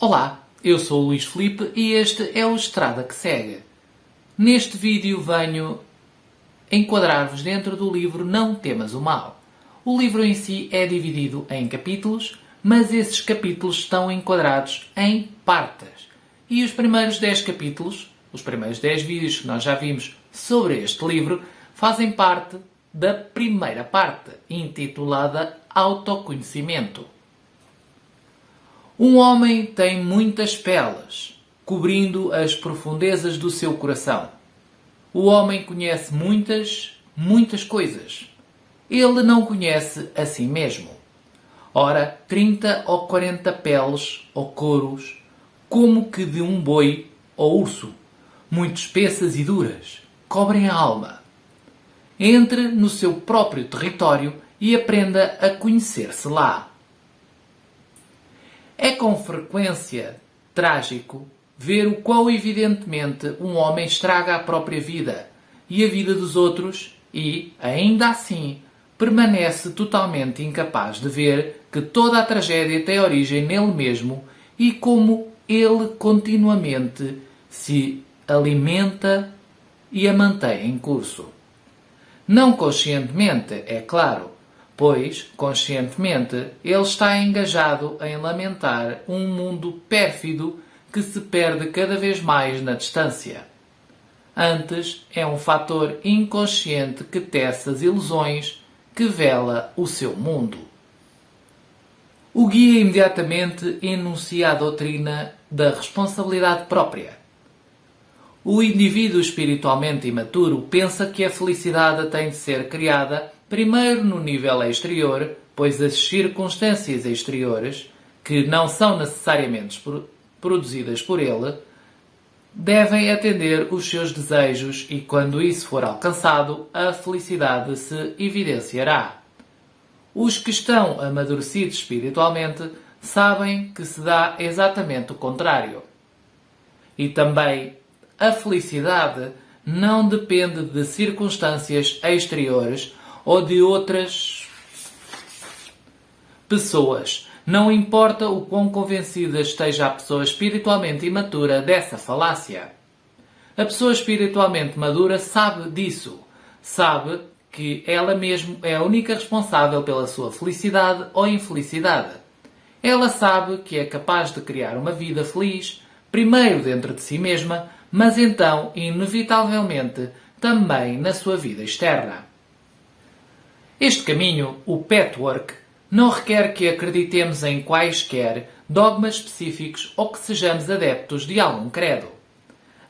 Olá, eu sou o Luís Filipe e este é o Estrada que Segue. Neste vídeo venho enquadrar-vos dentro do livro Não Temas o Mal. O livro em si é dividido em capítulos, mas esses capítulos estão enquadrados em partes. E os primeiros 10 capítulos, os primeiros 10 vídeos que nós já vimos sobre este livro, fazem parte da primeira parte, intitulada Autoconhecimento. Um homem tem muitas peles, cobrindo as profundezas do seu coração. O homem conhece muitas coisas. Ele não conhece a si mesmo. Ora, 30 ou 40 peles ou couros, como que de um boi ou urso, muito espessas e duras, cobrem a alma. Entre no seu próprio território e aprenda a conhecer-se lá. É com frequência trágico ver o quão evidentemente um homem estraga a própria vida e a vida dos outros e, ainda assim, permanece totalmente incapaz de ver que toda a tragédia tem origem nele mesmo e como ele continuamente se alimenta e a mantém em curso. Não conscientemente, é claro, pois, conscientemente, ele está engajado em lamentar um mundo pérfido que se perde cada vez mais na distância. Antes, é um fator inconsciente que tece as ilusões que vela o seu mundo. O guia imediatamente enuncia a doutrina da responsabilidade própria. O indivíduo espiritualmente imaturo pensa que a felicidade tem de ser criada primeiro no nível exterior, pois as circunstâncias exteriores, que não são necessariamente produzidas por ele, devem atender os seus desejos e, quando isso for alcançado, a felicidade se evidenciará. Os que estão amadurecidos espiritualmente sabem que se dá exatamente o contrário. E também a felicidade não depende de circunstâncias exteriores ou de outras pessoas. Não importa o quão convencida esteja a pessoa espiritualmente imatura dessa falácia. A pessoa espiritualmente madura sabe disso. Sabe que ela mesma é a única responsável pela sua felicidade ou infelicidade. Ela sabe que é capaz de criar uma vida feliz, primeiro dentro de si mesma, mas então, inevitavelmente, também na sua vida externa. Este caminho, o patchwork, não requer que acreditemos em quaisquer dogmas específicos ou que sejamos adeptos de algum credo.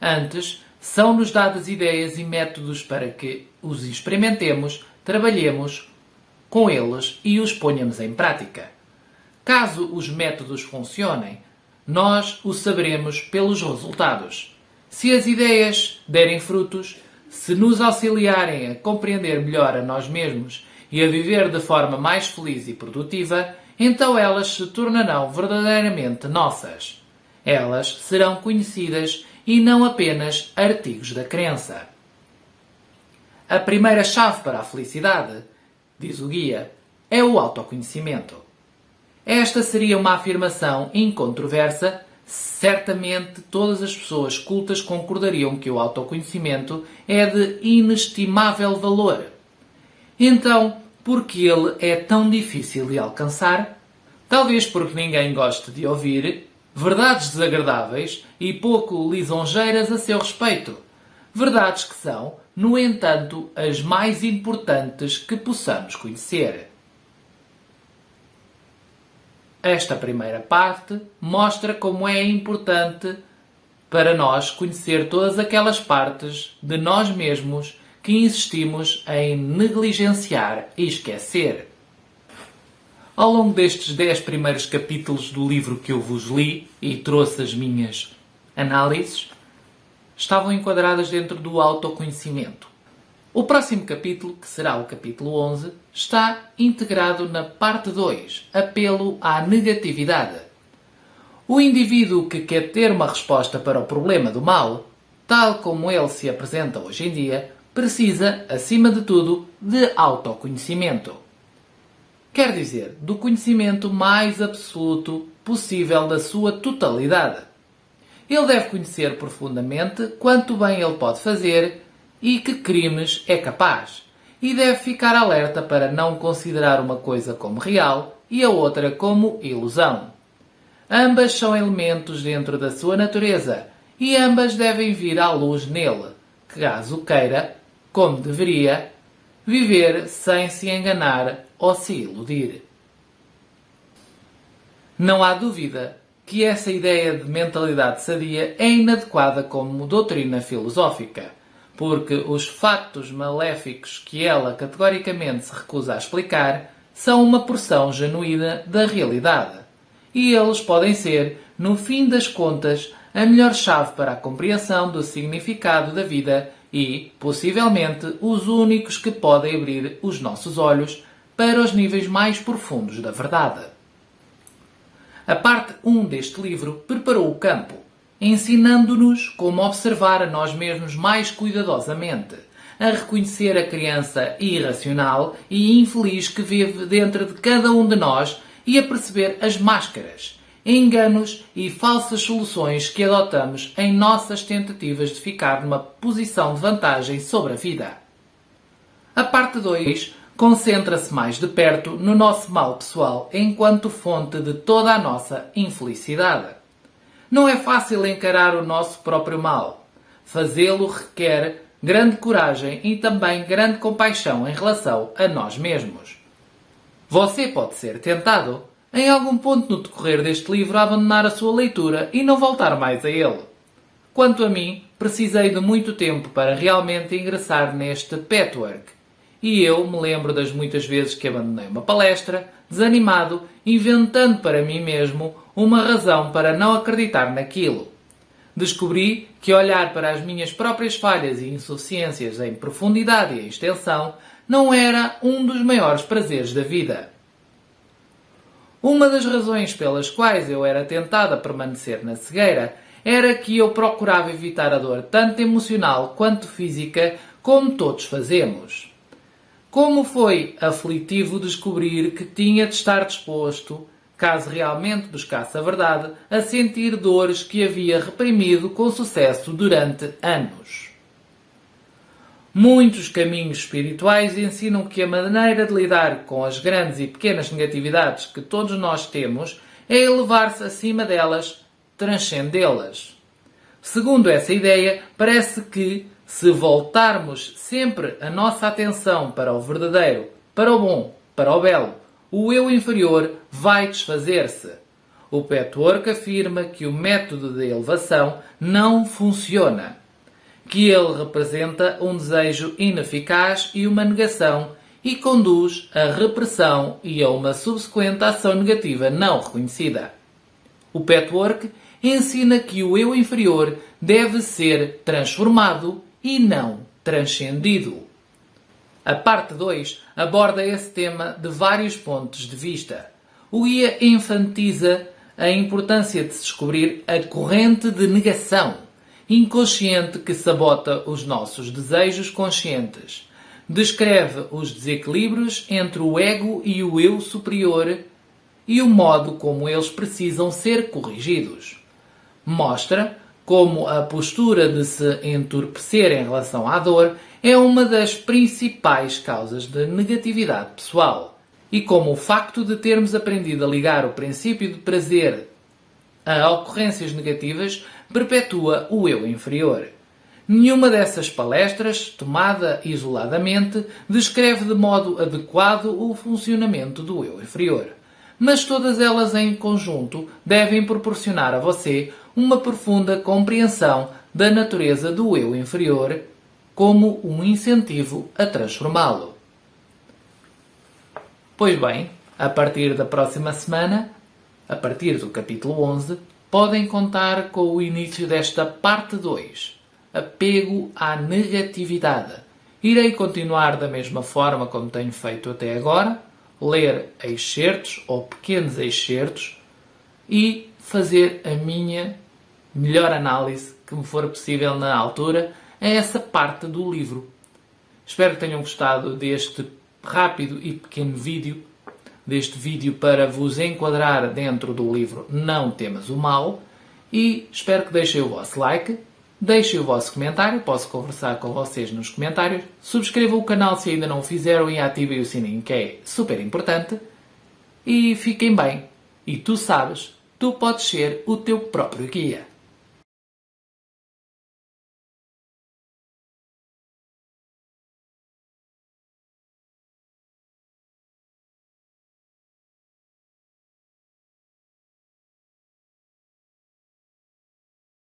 Antes, são-nos dadas ideias e métodos para que os experimentemos, trabalhemos com eles e os ponhamos em prática. Caso os métodos funcionem, nós o saberemos pelos resultados. Se as ideias derem frutos, se nos auxiliarem a compreender melhor a nós mesmos e a viver de forma mais feliz e produtiva, então elas se tornarão verdadeiramente nossas. Elas serão conhecidas e não apenas artigos da crença. A primeira chave para a felicidade, diz o guia, é o autoconhecimento. Esta seria uma afirmação incontroversa. Certamente todas as pessoas cultas concordariam que o autoconhecimento é de inestimável valor. Então, por que ele é tão difícil de alcançar? Talvez porque ninguém goste de ouvir verdades desagradáveis e pouco lisonjeiras a seu respeito. Verdades que são, no entanto, as mais importantes que possamos conhecer. Esta primeira parte mostra como é importante para nós conhecer todas aquelas partes de nós mesmos que insistimos em negligenciar e esquecer. Ao longo destes 10 primeiros capítulos do livro que eu vos li e trouxe as minhas análises, estavam enquadradas dentro do autoconhecimento. O próximo capítulo, que será o capítulo 11, está integrado na parte 2, apelo à negatividade. O indivíduo que quer ter uma resposta para o problema do mal, tal como ele se apresenta hoje em dia, precisa, acima de tudo, de autoconhecimento. Quer dizer, do conhecimento mais absoluto possível da sua totalidade. Ele deve conhecer profundamente quanto bem ele pode fazer e que crimes é capaz. E deve ficar alerta para não considerar uma coisa como real e a outra como ilusão. Ambas são elementos dentro da sua natureza e ambas devem vir à luz nele, caso queira, como deveria, viver sem se enganar ou se iludir. Não há dúvida que essa ideia de mentalidade sadia é inadequada como doutrina filosófica, porque os factos maléficos que ela categoricamente se recusa a explicar são uma porção genuína da realidade, e eles podem ser, no fim das contas, a melhor chave para a compreensão do significado da vida e, possivelmente, os únicos que podem abrir os nossos olhos para os níveis mais profundos da verdade. A parte 1 deste livro preparou o campo, ensinando-nos como observar a nós mesmos mais cuidadosamente, a reconhecer a criança irracional e infeliz que vive dentro de cada um de nós e a perceber as máscaras, enganos e falsas soluções que adotamos em nossas tentativas de ficar numa posição de vantagem sobre a vida. A parte 2 concentra-se mais de perto no nosso mal pessoal enquanto fonte de toda a nossa infelicidade. Não é fácil encarar o nosso próprio mal. Fazê-lo requer grande coragem e também grande compaixão em relação a nós mesmos. Você pode ser tentado, em algum ponto no decorrer deste livro, a abandonar a sua leitura e não voltar mais a ele. Quanto a mim, precisei de muito tempo para realmente ingressar neste patchwork. E eu me lembro das muitas vezes que abandonei uma palestra, desanimado, inventando para mim mesmo uma razão para não acreditar naquilo. Descobri que olhar para as minhas próprias falhas e insuficiências em profundidade e em extensão não era um dos maiores prazeres da vida. Uma das razões pelas quais eu era tentado a permanecer na cegueira era que eu procurava evitar a dor tanto emocional quanto física, como todos fazemos. Como foi aflitivo descobrir que tinha de estar disposto, caso realmente buscasse a verdade, a sentir dores que havia reprimido com sucesso durante anos. Muitos caminhos espirituais ensinam que a maneira de lidar com as grandes e pequenas negatividades que todos nós temos é elevar-se acima delas, transcendê-las. Segundo essa ideia, parece que, se voltarmos sempre a nossa atenção para o verdadeiro, para o bom, para o belo, o eu inferior vai desfazer-se. O patchwork afirma que o método de elevação não funciona, que ele representa um desejo ineficaz e uma negação e conduz à repressão e a uma subsequente ação negativa não reconhecida. O patchwork ensina que o eu inferior deve ser transformado e não transcendido. A parte 2 aborda esse tema de vários pontos de vista. O guia enfatiza a importância de se descobrir a corrente de negação inconsciente que sabota os nossos desejos conscientes. Descreve os desequilíbrios entre o ego e o eu superior e o modo como eles precisam ser corrigidos. Mostra como a postura de se entorpecer em relação à dor é uma das principais causas de negatividade pessoal e como o facto de termos aprendido a ligar o princípio de prazer a ocorrências negativas perpetua o eu inferior. Nenhuma dessas palestras, tomada isoladamente, descreve de modo adequado o funcionamento do eu inferior. Mas todas elas em conjunto devem proporcionar a você uma profunda compreensão da natureza do eu inferior como um incentivo a transformá-lo. Pois bem, a partir da próxima semana, a partir do capítulo 11, podem contar com o início desta parte 2, apego à negatividade. Irei continuar da mesma forma como tenho feito até agora, ler excertos ou pequenos excertos e fazer a minha melhor análise que me for possível na altura a essa parte do livro. Espero que tenham gostado deste rápido e pequeno vídeo deste vídeo para vos enquadrar dentro do livro Não Temas o Mal e espero que deixem o vosso like, deixem o vosso comentário, posso conversar com vocês nos comentários, subscrevam o canal se ainda não o fizeram e ativem o sininho que é super importante e fiquem bem. E tu sabes, tu podes ser o teu próprio guia.